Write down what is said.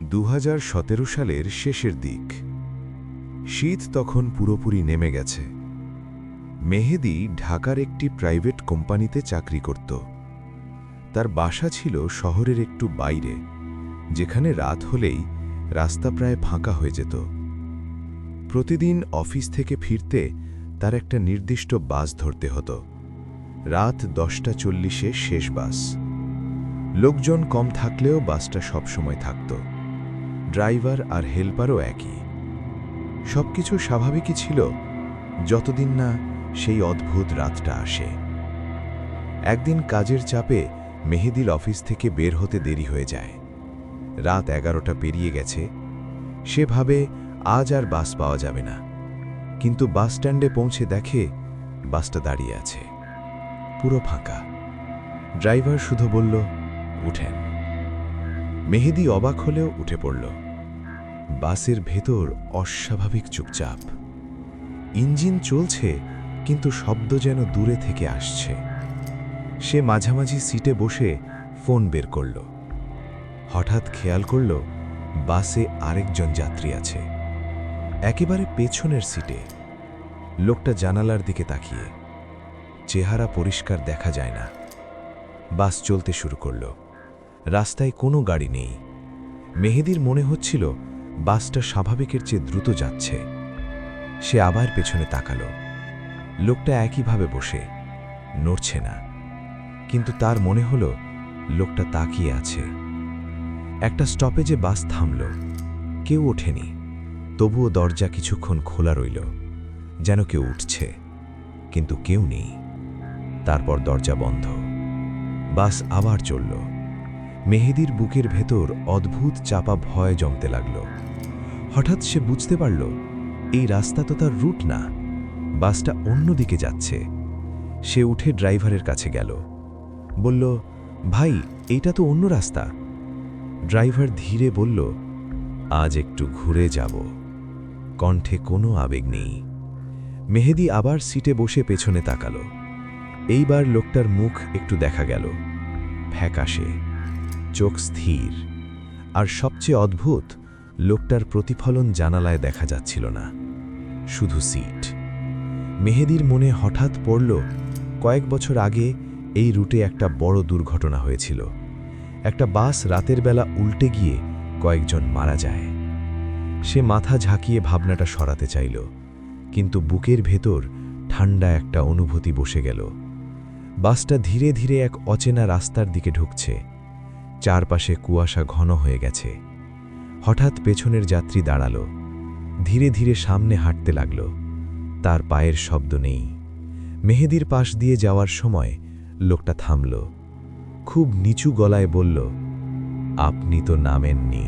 2017 সালের শেষের দিক। শীত তখন পুরোপুরি নেমে গেছে। মেহেদী ঢাকার একটি প্রাইভেট কোম্পানিতে চাকরি করত। তার বাসা ছিল শহরের একটু বাইরে, যেখানে রাত হলেই রাস্তা প্রায় ফাঁকা হয়ে যেত। প্রতিদিন অফিস থেকে ফিরতে তার একটা নির্দিষ্ট বাস ধরতে হতো। রাত 10:40 শেষ বাস। লোকজন কম থাকলেও বাসটা সবসময় থাকত। ড্রাইভার আর হেল্পারও একই। সবকিছু স্বাভাবিকই ছিল, যতদিন না সেই অদ্ভুত রাতটা আসে। একদিন কাজের চাপে মেহেদীর অফিস থেকে বের হতে দেরি হয়ে যায়। রাত 11টা পেরিয়ে গেছে। সে ভাবে আজ আর বাস পাওয়া যাবে না, কিন্তু বাস স্ট্যান্ডে পৌঁছে দেখে বাসটা দাঁড়িয়ে আছে, পুরো ফাঁকা। ড্রাইভার শুধু বলল, উঠেন। মেহেদী অবাক হলেও উঠে পড়ল। বাসের ভেতর অস্বাভাবিক চুপচাপ। ইঞ্জিন চলছে, কিন্তু শব্দ যেন দূরে থেকে আসছে। সে মাঝামাঝি সিটে বসে ফোন বের করল। হঠাৎ খেয়াল করল বাসে আরেকজন যাত্রী আছে, একেবারে পেছনের সিটে। লোকটা জানালার দিকে তাকিয়ে। চেহারা পরিষ্কার দেখা যায় না। বাস চলতে শুরু করল। রাস্তায় কোনো গাড়ি নেই। মেহেদীর মনে হচ্ছিল বাসটা স্বাভাবিকের চেয়ে দ্রুত যাচ্ছে। সে আবার পেছনে তাকাল। লোকটা একইভাবে বসে, নড়ছে না, কিন্তু তার মনে হল লোকটা তাকিয়ে আছে। একটা স্টপেজে বাস থামল। কেউ ওঠেনি, তবুও দরজা কিছুক্ষণ খোলা রইল, যেন কেউ উঠছে, কিন্তু কেউ নেই। তারপর দরজা বন্ধ। বাস আবার চলল। মেহেদীর বুকের ভেতর অদ্ভুত চাপা ভয় জমতে লাগল। হঠাৎ সে বুঝতে পারল এই রাস্তা তো তার রুট না, বাসটা অন্যদিকে যাচ্ছে। সে উঠে ড্রাইভারের কাছে গেল, বলল, ভাই, এইটা তো অন্য রাস্তা। ড্রাইভার ধীরে বলল, আজ একটু ঘুরে যাব। কণ্ঠে কোনো আবেগ নেই। মেহেদী আবার সিটে বসে পেছনে তাকাল। এইবার লোকটার মুখ একটু দেখা গেল, ফ্যাকাশে, চোখ স্থির। আর সবচেয়ে অদ্ভুত, লোকটার প্রতিফলন জানালায় দেখা যাচ্ছিল না, শুধু সিট। মেহেদীর মনে হঠাৎ পড়ল, কয়েক বছর আগে এই রুটে একটা বড় দুর্ঘটনা হয়েছিল। একটা বাস রাতের বেলা উল্টে গিয়ে কয়েকজন মারা যায়। সে মাথা ঝাঁকিয়ে ভাবনাটা সরাতে চাইল, কিন্তু বুকের ভেতর ঠান্ডা একটা অনুভূতি বসে গেল। বাসটা ধীরে ধীরে এক অচেনা রাস্তার দিকে ঢুকছে। চারপাশে কুয়াশা ঘন হয়ে গেছে। হঠাৎ পেছনের যাত্রী দাঁড়াল, ধীরে ধীরে সামনে হাঁটতে লাগল। তার পায়ের শব্দ নেই। মেহেদীর পাশ দিয়ে যাওয়ার সময় লোকটা থামল, খুব নিচু গলায় বলল, আপনি তো নামেননি।